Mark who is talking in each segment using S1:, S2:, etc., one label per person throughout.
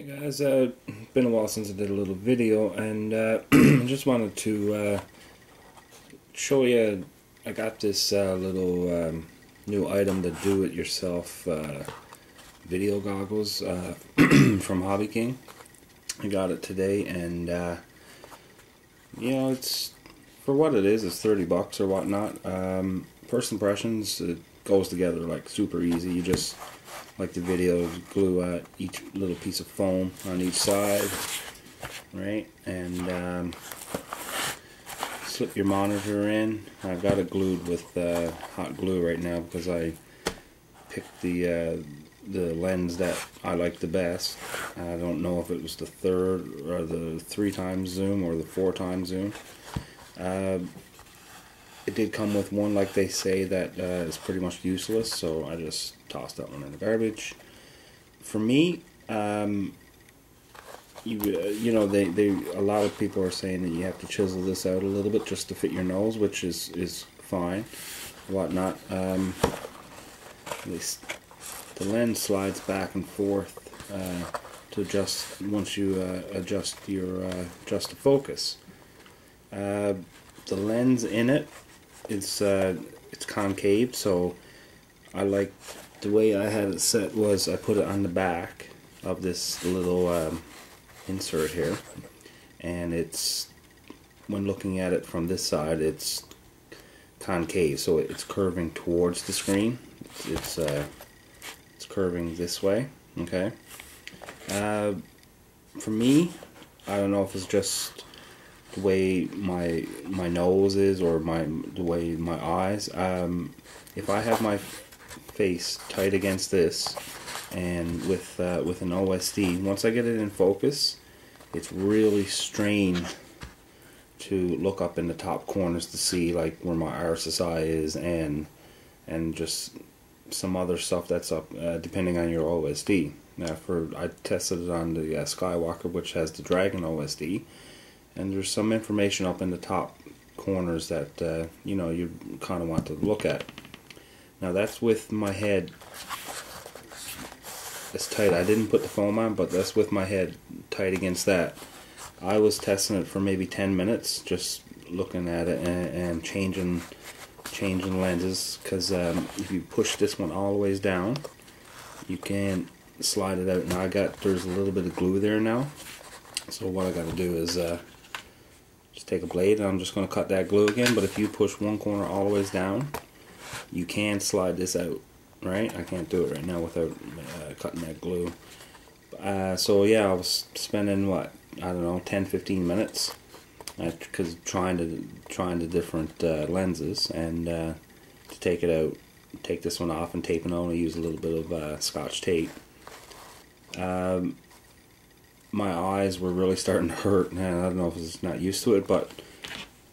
S1: Guys, been a while since I did a little video, and I just wanted to show you. I got this little new item, the do-it-yourself video goggles from Hobby King. I got it today, and you know, it's for what it is. It's $30 or whatnot. First impressions, it goes together like super easy. You just, like the video, glue each little piece of foam on each side, right? And slip your monitor in. I've got it glued with hot glue right now because I picked the lens that I like the best. I don't know if it was the 3rd or the 3 times zoom or the 4 times zoom. It did come with one, like they say, that is pretty much useless, so I just tossed that one in the garbage. For me, you know, a lot of people are saying that you have to chisel this out a little bit just to fit your nose, which is fine, whatnot. The lens slides back and forth to adjust once you adjust the focus. The lens in it, it's concave, so I like the way I had it set was I put it on the back of this little insert here, and it's, when looking at it from this side, it's concave, so it's curving towards the screen. It's curving this way. Okay. For me, I don't know if it's just the way my nose is or the way my eyes. If I have my face tight against this, and with an OSD, once I get it in focus, it's really strained to look up in the top corners to see like where my RSSI is and just some other stuff that's up depending on your OSD. Now, I tested it on the Skywalker, which has the Dragon OSD, and there's some information up in the top corners that you know, you kind of want to look at. Now that's with my head. It's tight. I didn't put the foam on, but that's with my head tight against that. I was testing it for maybe 10 minutes, just looking at it and changing lenses, because if you push this one all the ways down, you can slide it out. Now there's a little bit of glue there now, so what I got to do is just take a blade, and I'm just going to cut that glue again. But if you push one corner all the ways down, you can slide this out, right? I can't do it right now without cutting that glue. So yeah, I was spending, what, I don't know, 10-15 minutes because trying the different lenses, and to take it out, take this one off and tape it on. I use a little bit of Scotch tape. My eyes were really starting to hurt, and I don't know if it's not used to it, but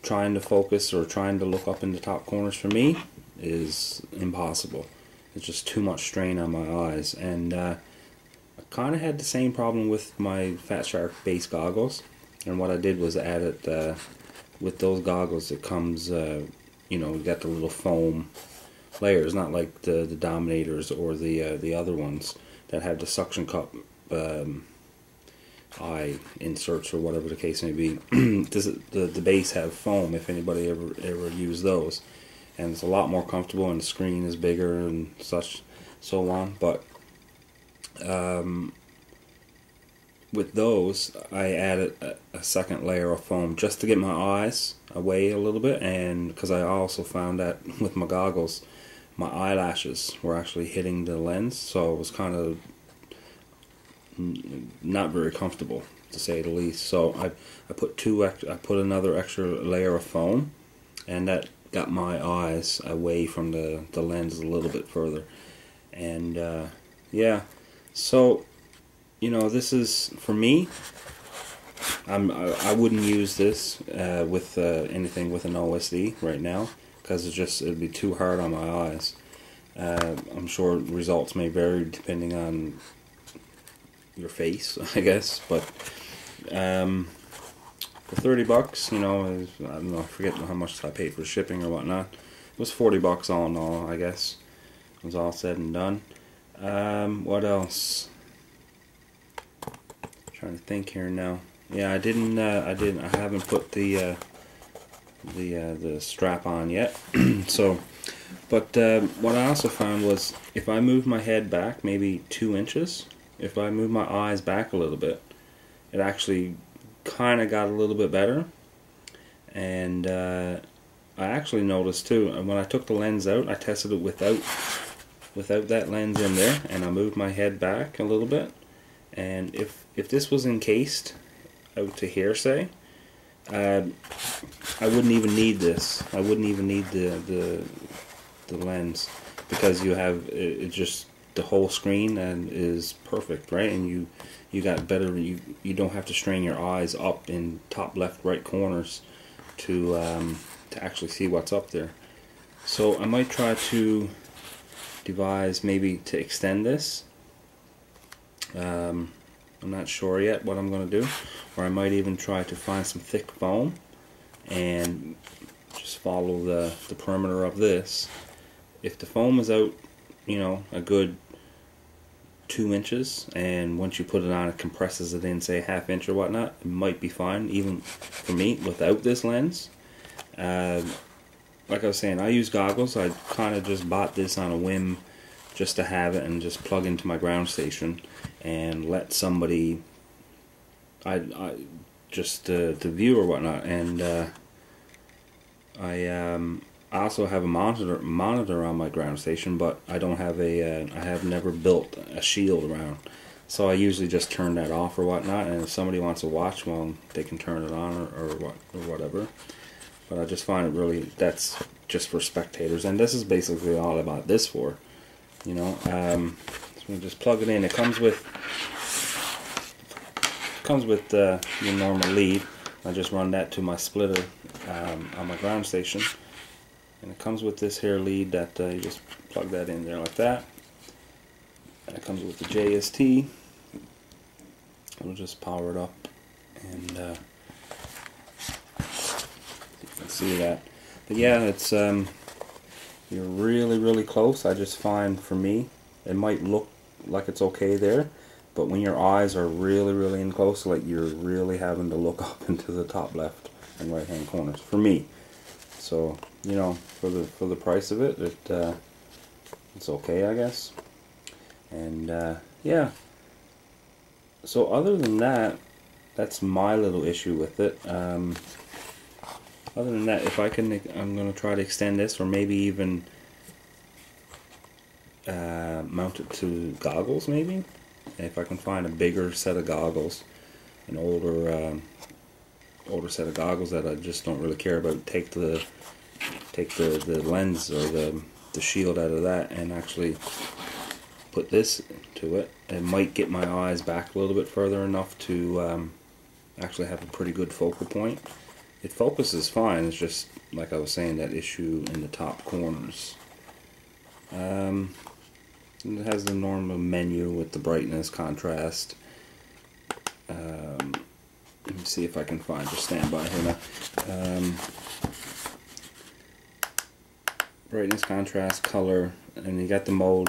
S1: trying to focus or trying to look up in the top corners for me is impossible. It's just too much strain on my eyes. And I kind of had the same problem with my Fat Shark base goggles, and what I did was add it with those goggles. It comes, you know, you got the little foam layers, not like the Dominators or the other ones that have the suction cup eye inserts or whatever the case may be. The base have foam, if anybody ever used those, and it's a lot more comfortable, and the screen is bigger and such, so on. But with those, I added a second layer of foam just to get my eyes away a little bit, and because I also found that with my goggles, my eyelashes were actually hitting the lens, so it was kind of not very comfortable, to say the least. So I put another extra layer of foam, and that got my eyes away from the lens a little bit further. And yeah, so you know, this is, for me, I wouldn't use this with anything with an OSD right now, because it'd be too hard on my eyes. I'm sure results may vary depending on your face, I guess, but for $30, you know, I don't know, I forget how much I paid for shipping or whatnot. It was $40 all in all, I guess. It was all said and done. What else? trying to think here now. Yeah, I haven't put the strap on yet. So, but what I also found was if I move my head back maybe 2 inches, if I move my eyes back a little bit, it actually kind of got a little bit better. And I actually noticed too, when I took the lens out, I tested it without that lens in there, and I moved my head back a little bit. And if this was encased out to here, say, I wouldn't even need this. I wouldn't even need the lens, because you have it just the whole screen and is perfect, right? And you got better. You don't have to strain your eyes up in top left, right corners to actually see what's up there. So I might try to devise maybe to extend this. I'm not sure yet what I'm going to do, or I might even try to find some thick foam and just follow the perimeter of this. If the foam is out, you know, a good 2 inches, and once you put it on, it compresses it in, say, 1/2 inch or whatnot, it might be fine, even for me, without this lens. Like I was saying, I use goggles. I kind of just bought this on a whim, just to have it and just plug into my ground station and let somebody, just to view or whatnot. And I also have a monitor on my ground station, but I don't have I have never built a shield around, so I usually just turn that off or whatnot. And if somebody wants to watch, well, they can turn it on or whatever. But I just find it really, that's just for spectators, and this is basically all I bought this for. You know, so we just plug it in. It comes with your normal lead. I just run that to my splitter on my ground station, and it comes with this here lead that you just plug that in there like that. And it comes with the JST. We'll just power it up, and you can see that. But yeah, it's you're really close. I just find, for me, it might look like it's okay there, but when your eyes are really in close, like you're really having to look up into the top left and right hand corners, for me. So, you know, for the price of it, it's okay, I guess. And yeah. So other than that, that's my little issue with it. Other than that, if I can, I'm going to try to extend this, or maybe even mount it to goggles, maybe. If I can find a bigger set of goggles, an older set of goggles that I just don't really care about, take the lens or the shield out of that and actually put this to it, it might get my eyes back a little bit further enough to actually have a pretty good focal point. It focuses fine, it's just, like I was saying, that issue in the top corners. It has the normal menu with the brightness, contrast. Let me see if I can find, just stand by here now. Brightness, contrast, color, and you got the mode.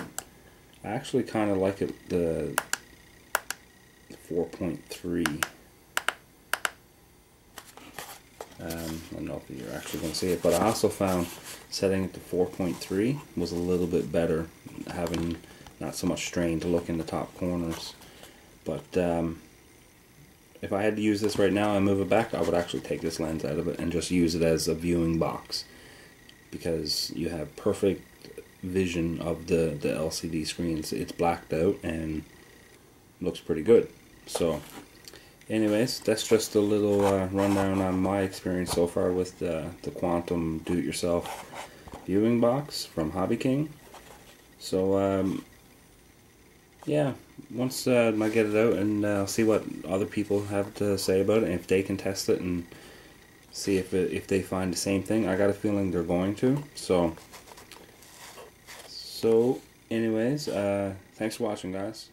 S1: I actually kind of like it, the 4.3. I don't know if you're actually going to see it, but I also found setting it to 4.3 was a little bit better, having not so much strain to look in the top corners. But if I had to use this right now and move it back, I would actually take this lens out of it and just use it as a viewing box, because you have perfect vision of the LCD screens. It's blacked out and looks pretty good. So anyways, that's just a little rundown on my experience so far with the Quantum do-it-yourself viewing box from Hobby King. So yeah, once I get it out, and I'll see what other people have to say about it, and if they can test it and see if they find the same thing. I got a feeling they're going to. So anyways, thanks for watching, guys.